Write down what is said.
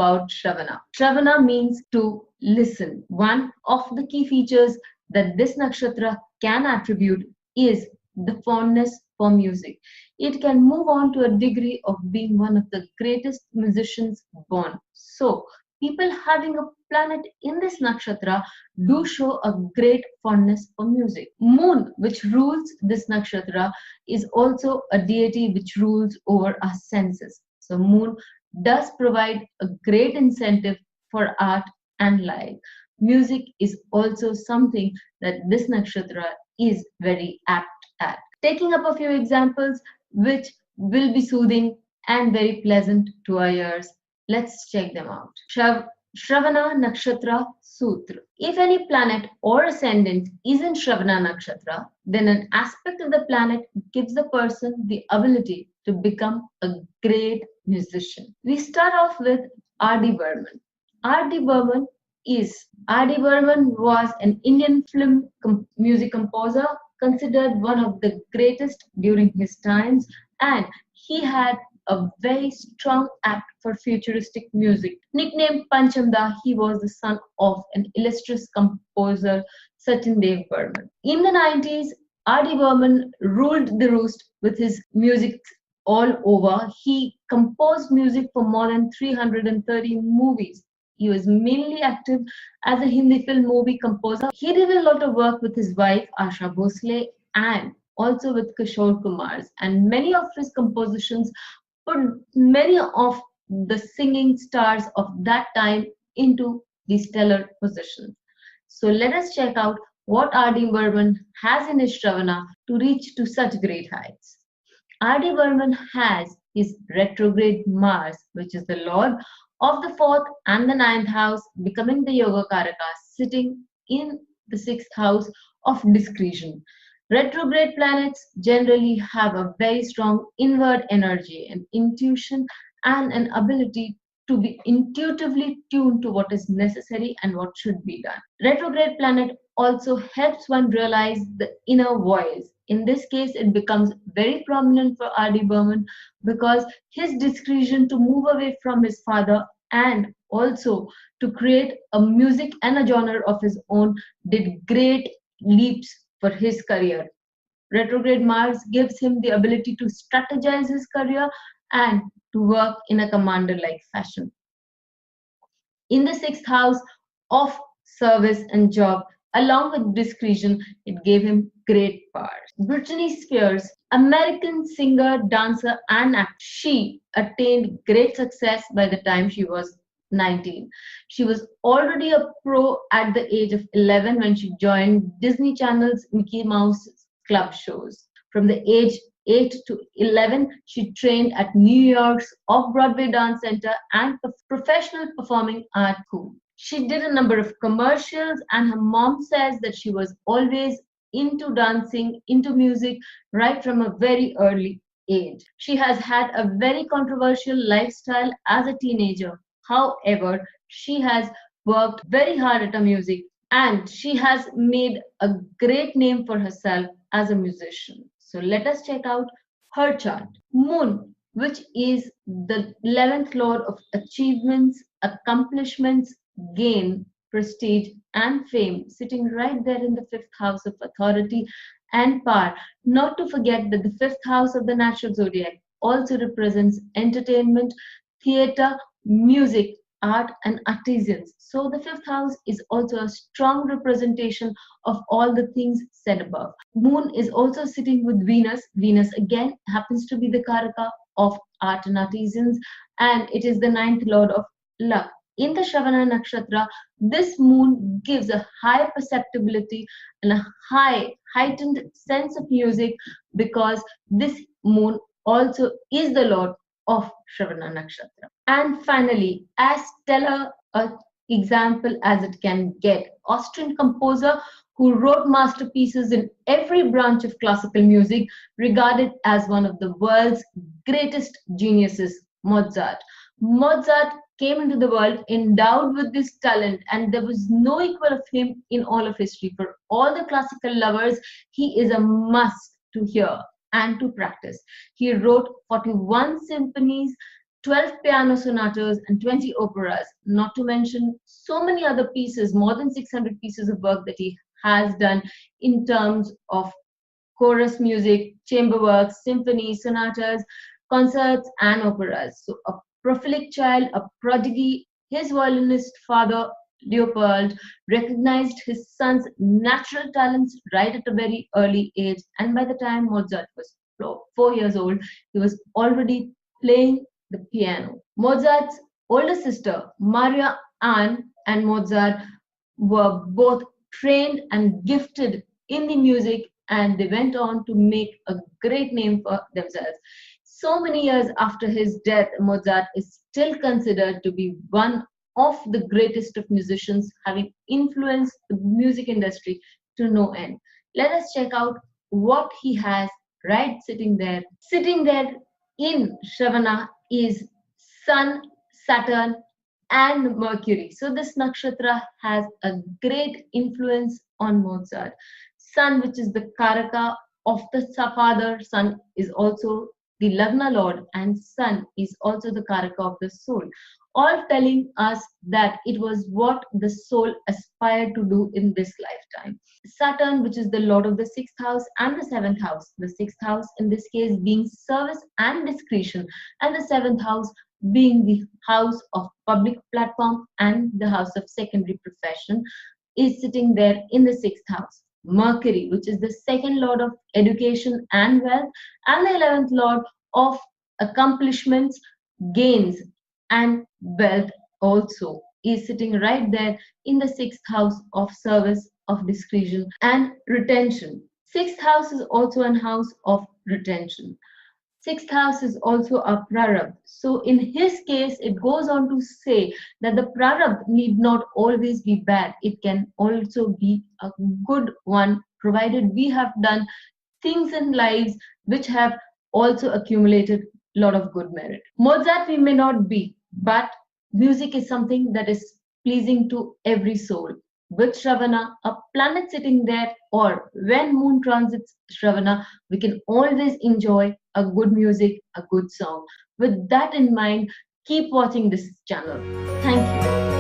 about Shravana. Shravana means to listen. One of the key features that this nakshatra can attribute is the fondness for music. It can move on to a degree of being one of the greatest musicians born. So, people having a planet in this nakshatra do show a great fondness for music. Moon, which rules this nakshatra, is also a deity which rules over our senses. So, Moon does provide a great incentive for art and life. Music is also something that this nakshatra is very apt at. Taking up a few examples which will be soothing and very pleasant to our ears, let's check them out. Shravana Nakshatra Sutra. If any planet or ascendant is in Shravana Nakshatra, then an aspect of the planet gives the person the ability to become a great musician. We start off with R.D. Burman. R.D. Burman was an Indian film music composer, considered one of the greatest during his times, and he had a very strong apt for futuristic music. Nicknamed Panchang, he was the son of an illustrious composer, Satyam Dev Burman. In the 90s, R.D. Burman ruled the roost with his music all over. He composed music for more than 330 movies. He was mainly active as a Hindi film movie composer. He did a lot of work with his wife Asha Bhosle and also with Kishore Kumar's, and many of his compositions put many of the singing stars of that time into the stellar positions. So let us check out what R.D. Burman has in his Shravana to reach to such great heights. R.D. Burman has his retrograde Mars, which is the lord of the 4th and the 9th house, becoming the Yoga Karaka, sitting in the 6th house of discretion. Retrograde planets generally have a very strong inward energy and intuition and an ability to be intuitively tuned to what is necessary and what should be done. Retrograde planet also helps one realize the inner voice. In this case, it becomes very prominent for R.D. Burman because his discretion to move away from his father and also to create a music and a genre of his own did great leaps for his career. Retrograde Mars gives him the ability to strategize his career and to work in a commander-like fashion. In the 6th house of service and job, along with discretion, it gave him great powers. Britney Spears, American singer, dancer, and actress, she attained great success by the time she was 19. She was already a pro at the age of 11 when she joined Disney Channel's Mickey Mouse Club shows. From the age 8 to 11, she trained at New York's Off-Broadway Dance Center and professional performing art school. She did a number of commercials, and her mom says that she was always into dancing, into music, right from a very early age. She has had a very controversial lifestyle as a teenager. However, she has worked very hard at her music and she has made a great name for herself as a musician. So let us check out her chart. Moon, which is the 11th lord of achievements, accomplishments, gain, prestige, and fame, sitting right there in the 5th house of authority and power. Not to forget that the 5th house of the natural zodiac also represents entertainment, theatre, music, art, and artisans. So the 5th house is also a strong representation of all the things said above. Moon is also sitting with Venus. Venus again happens to be the Karaka of art and artisans, and it is the 9th lord of luck. In the Shravana Nakshatra, this moon gives a high perceptibility and a heightened sense of music because this moon also is the lord of Shravana Nakshatra. And finally, as stellar an example as it can get, Austrian composer who wrote masterpieces in every branch of classical music, regarded as one of the world's greatest geniuses, Mozart. Mozart came into the world endowed with this talent, and there was no equal of him in all of history. For all the classical lovers, he is a must to hear and to practice. He wrote 41 symphonies, 12 piano sonatas, and 20 operas, not to mention so many other pieces, more than 600 pieces of work that he has done in terms of chorus music, chamber works, symphonies, sonatas, concerts, and operas. So, a prolific child, a prodigy, his violinist father, Leopold, recognized his son's natural talents right at a very early age, and by the time Mozart was 4 years old, he was already playing the piano. Mozart's older sister, Maria Anne, and Mozart were both trained and gifted in the music, and they went on to make a great name for themselves. So many years after his death, Mozart is still considered to be one of the greatest of musicians, having influenced the music industry to no end. Let us check out what he has right sitting there. Sitting there in Shravana is Sun, Saturn, and Mercury. So this nakshatra has a great influence on Mozart. Sun, which is the karaka of the father, Sun is also the Lagna Lord, and Sun is also the karaka of the soul. All telling us that it was what the soul aspired to do in this lifetime. Saturn, which is the Lord of the sixth house and the seventh house. The sixth house, in this case, being service and discretion, and the seventh house being the house of public platform and the house of secondary profession, is sitting there in the sixth house. Mercury, which is the second lord of education and wealth, and the 11th lord of accomplishments, gains, and wealth, also is sitting right there in the sixth house of service, of discretion, and retention. Sixth house is also an house of retention. Sixth house is also a prarabdha. So in his case, it goes on to say that the prarabdha need not always be bad. It can also be a good one, provided we have done things in lives which have also accumulated a lot of good merit. Mozart we may not be, but music is something that is pleasing to every soul. With Shravana, a planet sitting there, or when moon transits Shravana, we can always enjoy a good music, a good song. With that in mind, keep watching this channel. Thank you.